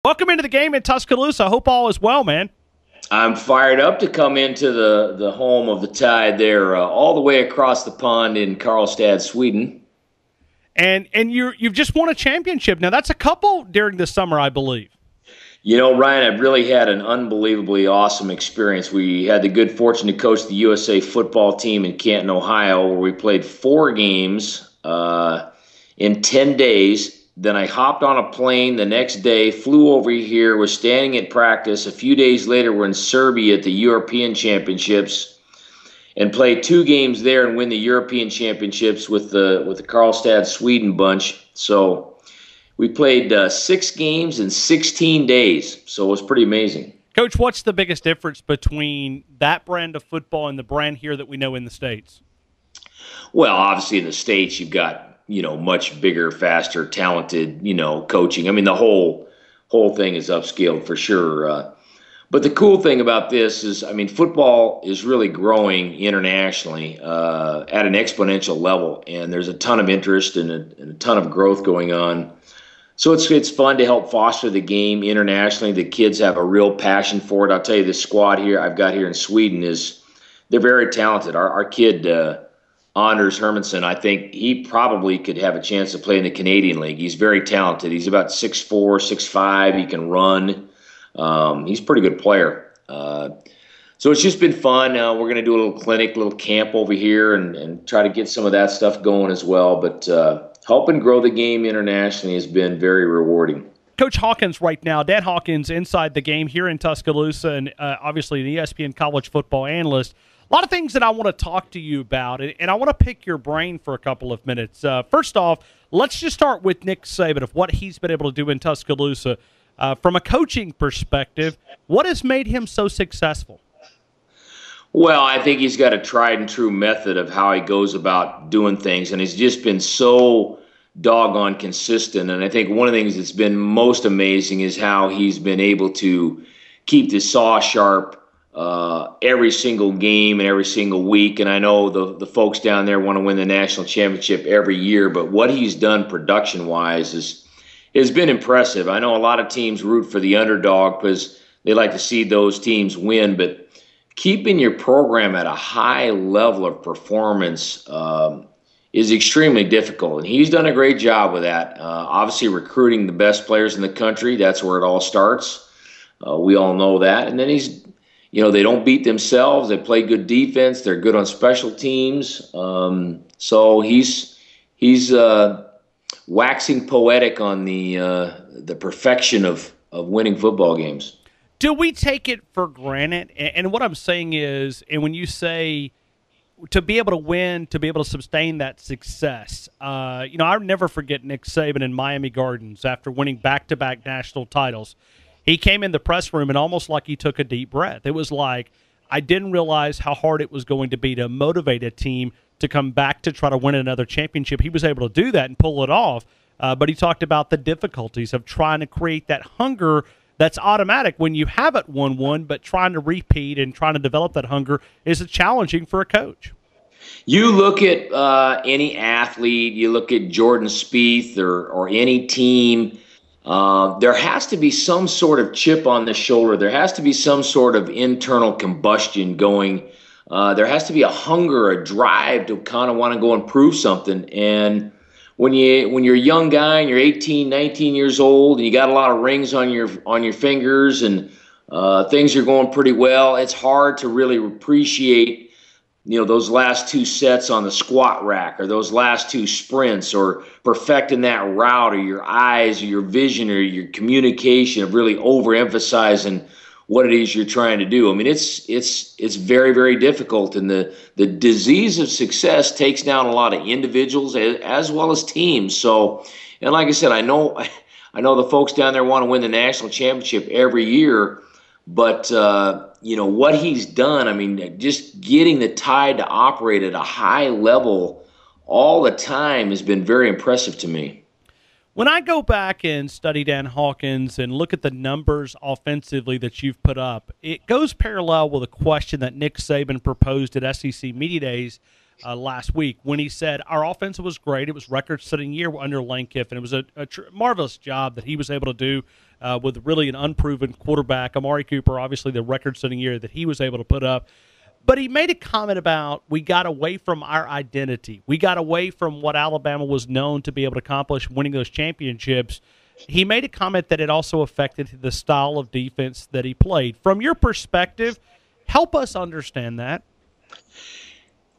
Welcome into the game in Tuscaloosa. I hope all is well, man. I'm fired up to come into the home of the Tide there, all the way across the pond in Karlstad, Sweden. And you've just won a championship. Now, that's a couple during the summer, I believe. You know, Ryan, I've really had an unbelievably awesome experience. We had the good fortune to coach the USA football team in Canton, Ohio, where we played 4 games in 10 days. Then I hopped on a plane the next day, flew over here, was standing at practice. A few days later, we're in Serbia at the European Championships and played 2 games there and win the European Championships with the Karlstad, Sweden bunch. So we played 6 games in 16 days, so it was pretty amazing. Coach, what's the biggest difference between that brand of football and the brand here that we know in the States? Well, obviously in the States, you've got much bigger, faster, talented, coaching. I mean, the whole thing is upscaled for sure. But the cool thing about this is, I mean, football is really growing internationally at an exponential level, and there's a ton of interest and a ton of growth going on. So it's fun to help foster the game internationally. The kids have a real passion for it. I'll tell you, this squad here I've got here in Sweden they're very talented. Our kid, Anders Hermansson, I think he probably could have a chance to play in the Canadian League. He's very talented. He's about 6'4", 6'5". He can run. He's a pretty good player. So it's just been fun. We're going to do a little clinic, little camp over here and try to get some of that stuff going as well. But helping grow the game internationally has been very rewarding. Coach Hawkins right now, Dan Hawkins inside the game here in Tuscaloosa, and obviously an ESPN college football analyst. A lot of things that I want to talk to you about, and I want to pick your brain for a couple of minutes. First off, let's just start with Nick Saban of what he's been able to do in Tuscaloosa. From a coaching perspective, what has made him so successful? Well, I think he's got a tried and true method of how he goes about doing things, and he's just been so doggone consistent. And I think one of the things that's been most amazing is how he's been able to keep the saw sharp every single game and every single week. And I know the folks down there want to win the national championship every year, but what he's done production-wise has been impressive. I know a lot of teams root for the underdog because they like to see those teams win, but keeping your program at a high level of performance is extremely difficult, and he's done a great job with that. Obviously, recruiting the best players in the country, that's where it all starts. We all know that. And then they don't beat themselves. They play good defense. They're good on special teams. So he's waxing poetic on the perfection of winning football games. Do we take it for granted? And what I'm saying is, and when you say to be able to win, to be able to sustain that success, I'll never forget Nick Saban in Miami Gardens after winning back-to-back national titles. He came in the press room and almost like he took a deep breath. It was like, I didn't realize how hard it was going to be to motivate a team to come back to try to win another championship. He was able to do that and pull it off, but he talked about the difficulties of trying to create that hunger that's automatic when you haven't won one, but trying to repeat and trying to develop that hunger is challenging for a coach. You look at any athlete, you look at Jordan Spieth or any team, there has to be some sort of chip on the shoulder. There has to be some sort of internal combustion going. There has to be a hunger, a drive to kind of want to go and prove something. And when you're a young guy and you're 18, 19 years old and you got a lot of rings on your fingers and things are going pretty well, it's hard to really appreciate those last 2 sets on the squat rack or those last 2 sprints or perfecting that route or your eyes or your vision or your communication of really overemphasizing what it is you're trying to do. I mean, it's very, very difficult. And the disease of success takes down a lot of individuals as well as teams. So, and like I said, I know the folks down there want to win the national championship every year, but what he's done, I mean, just getting the Tide to operate at a high level all the time has been very impressive to me. When I go back and study Dan Hawkins and look at the numbers offensively that you've put up, it goes parallel with a question that Nick Saban proposed at SEC Media Days last week when he said our offense was great. It was record-setting year under Lane Kiffin. It was a marvelous job that he was able to do with really an unproven quarterback. Amari Cooper, obviously the record-setting year that he was able to put up. But he made a comment about we got away from our identity. We got away from what Alabama was known to be able to accomplish, winning those championships. He made a comment that it also affected the style of defense that he played. From your perspective, help us understand that.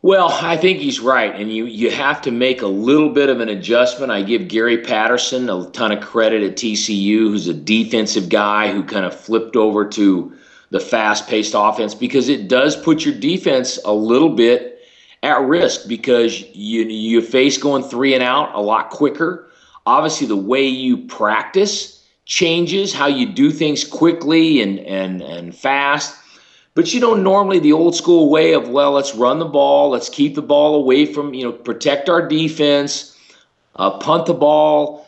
Well, I think he's right, and you have to make a little bit of an adjustment. I give Gary Patterson a ton of credit at TCU, who's a defensive guy who kind of flipped over to the fast-paced offense, because it does put your defense a little bit at risk because you face going 3 and out a lot quicker. Obviously, the way you practice changes, how you do things quickly and fast. But, normally the old school way of, well, let's run the ball, let's keep the ball away from, protect our defense, punt the ball,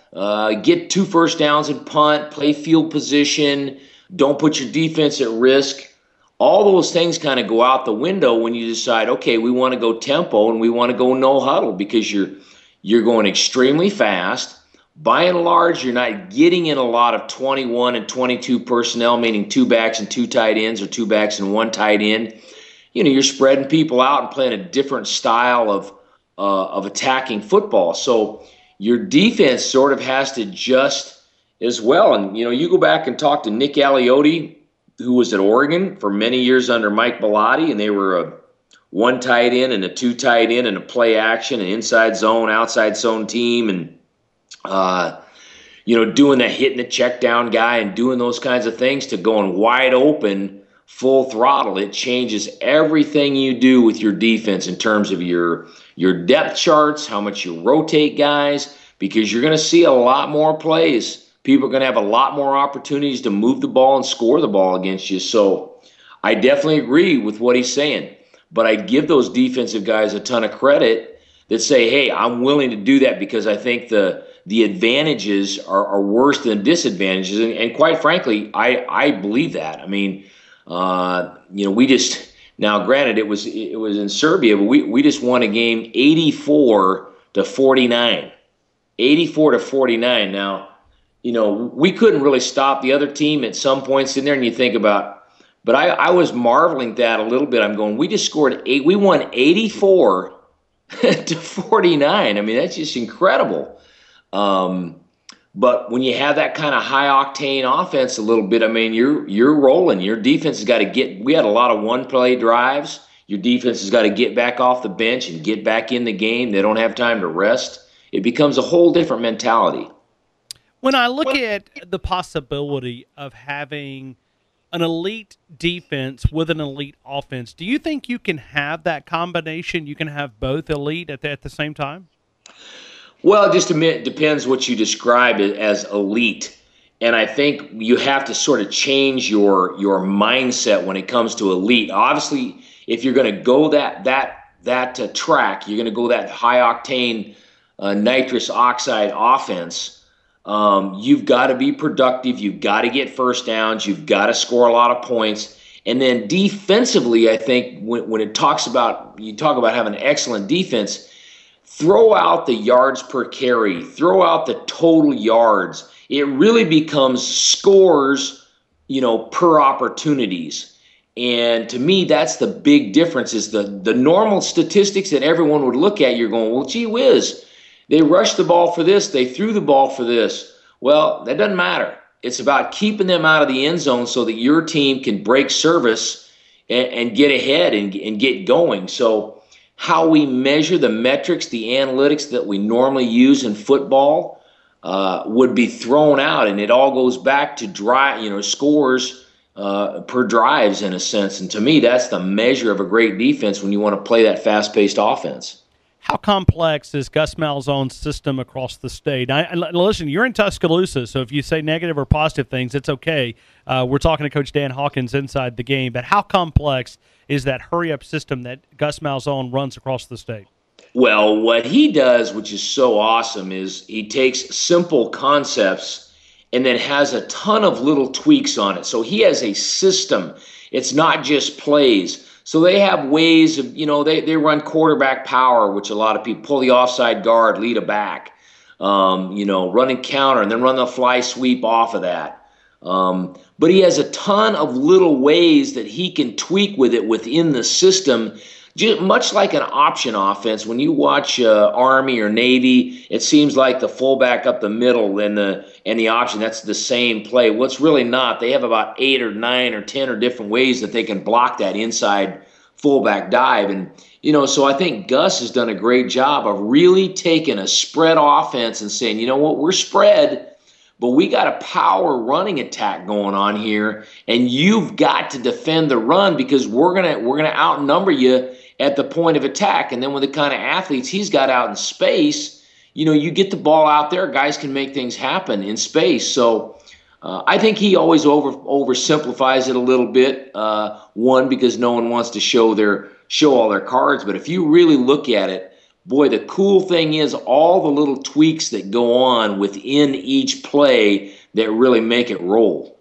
get 2 first downs and punt, play field position, don't put your defense at risk. All those things kind of go out the window when you decide, okay, we want to go tempo and we want to go no huddle, because you're going extremely fast. By and large, you're not getting in a lot of 21 and 22 personnel, meaning 2 backs and 2 tight ends or 2 backs and 1 tight end. You're spreading people out and playing a different style of attacking football. So your defense sort of has to adjust as well. And, you go back and talk to Nick Aliotti, who was at Oregon for many years under Mike Bellotti, and they were a 1 tight end and a 2 tight end and a play action, an inside zone, outside zone team, and doing that, hitting the check down guy and doing those kinds of things to going wide open, full throttle. It changes everything you do with your defense in terms of your depth charts, how much you rotate guys, because you're going to see a lot more plays. People are going to have a lot more opportunities to move the ball and score the ball against you. So I definitely agree with what he's saying. But I give those defensive guys a ton of credit that say, hey, I'm willing to do that because I think the advantages are worse than disadvantages. And quite frankly, I believe that. I mean, we just – now, granted, it was in Serbia, but we just won a game 84-49. 84-49. Now, we couldn't really stop the other team at some points in there, and you think about, but I was marveling at that a little bit. I'm going, we just scored 8. We won 84-49. I mean, that's just incredible. But when you have that kind of high octane offense a little bit, I mean, you're rolling. Your defense has got to get – we had a lot of one-play drives. Your defense has got to get back off the bench and get back in the game. They don't have time to rest. It becomes a whole different mentality. When I look at the possibility of having an elite defense with an elite offense, do you think you can have that combination? You can have both elite at the same time? Well, it just depends what you describe as elite. And I think you have to sort of change your mindset when it comes to elite. Obviously, if you're going to go that track, you're going to go that high-octane nitrous oxide offense, you've got to be productive. You've got to get first downs. You've got to score a lot of points. And then defensively, I think when you talk about having an excellent defense, throw out the yards per carry, throw out the total yards. It really becomes scores, per opportunities. And to me, that's the big difference is the normal statistics that everyone would look at. You're going, well, gee whiz, they rushed the ball for this. They threw the ball for this. Well, that doesn't matter. It's about keeping them out of the end zone so that your team can break service and get ahead and get going. So how we measure the metrics, the analytics that we normally use in football would be thrown out, and it all goes back to scores per drives in a sense. And to me, that's the measure of a great defense when you want to play that fast-paced offense. How complex is Gus Malzahn's system across the state? Listen, you're in Tuscaloosa, so if you say negative or positive things, it's okay. We're talking to Coach Dan Hawkins inside the game, but how complex is that hurry-up system that Gus Malzahn runs across the state? Well, what he does, which is so awesome, is he takes simple concepts and then has a ton of little tweaks on it. So he has a system. It's not just plays. So they have ways of, they run quarterback power, which a lot of people pull the offside guard, lead a back, running counter, and then run the fly sweep off of that. But he has a ton of little ways that he can tweak with it within the system, much like an option offense. When you watch Army or Navy, it seems like the fullback up the middle and the option, that's the same play. Well, it's really not. They have about 8 or 9 or 10 or different ways that they can block that inside fullback dive. And, so I think Gus has done a great job of really taking a spread offense and saying, you know what, we're spread, but we got a power running attack going on here, and you've got to defend the run because we're gonna outnumber you at the point of attack. And then with the kind of athletes he's got out in space, you get the ball out there, guys can make things happen in space. So I think he always oversimplifies it a little bit. One, because no one wants to show all their cards, but if you really look at it, boy, the cool thing is all the little tweaks that go on within each play that really make it roll.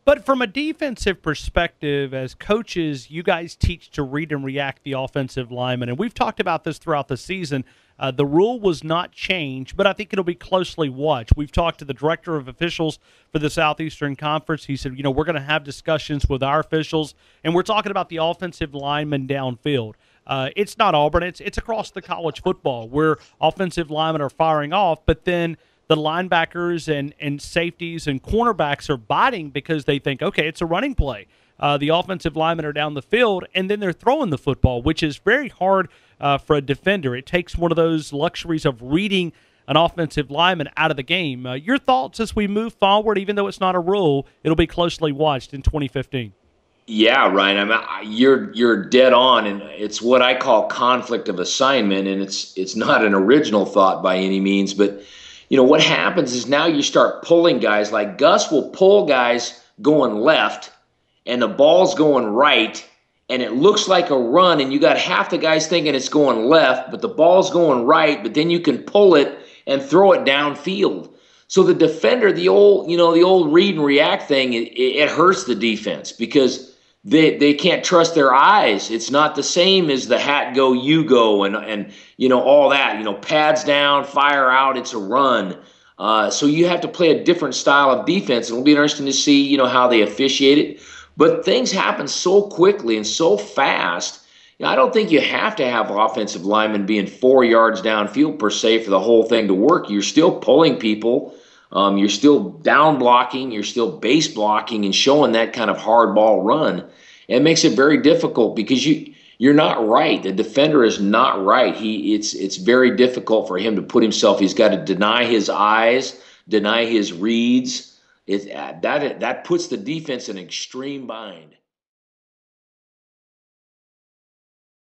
But from a defensive perspective, as coaches, you guys teach to read and react the offensive lineman. And we've talked about this throughout the season. The rule was not changed, but I think it'll be closely watched. We've talked to the director of officials for the Southeastern Conference. He said, we're going to have discussions with our officials, and we're talking about the offensive lineman downfield. It's not Auburn. It's across the college football where offensive linemen are firing off, but then the linebackers and safeties and cornerbacks are biting because they think, okay, it's a running play. The offensive linemen are down the field, and then they're throwing the football, which is very hard for a defender. It takes one of those luxuries of reading an offensive lineman out of the game. Your thoughts as we move forward, even though it's not a rule, it'll be closely watched in 2015. Yeah, Ryan. You're dead on, and it's what I call conflict of assignment, and it's not an original thought by any means. But what happens is now you start pulling guys. Like Gus will pull guys going left, and the ball's going right, and it looks like a run, and you got half the guys thinking it's going left, but the ball's going right. But then you can pull it and throw it downfield. So the defender, the old read and react thing, it hurts the defense because they can't trust their eyes. It's not the same as the hat go, you go, and all that. Pads down, fire out, it's a run. So you have to play a different style of defense. It'll be interesting to see, how they officiate it. But things happen so quickly and so fast. I don't think you have to have offensive linemen being 4 yards downfield per se for the whole thing to work. You're still pulling people. You're still down blocking, you're still base blocking and showing that kind of hard ball run. It makes it very difficult because you're not right. The defender is not right. It's very difficult for him to put himself. He's got to deny his eyes, deny his reads. That puts the defense in an extreme bind.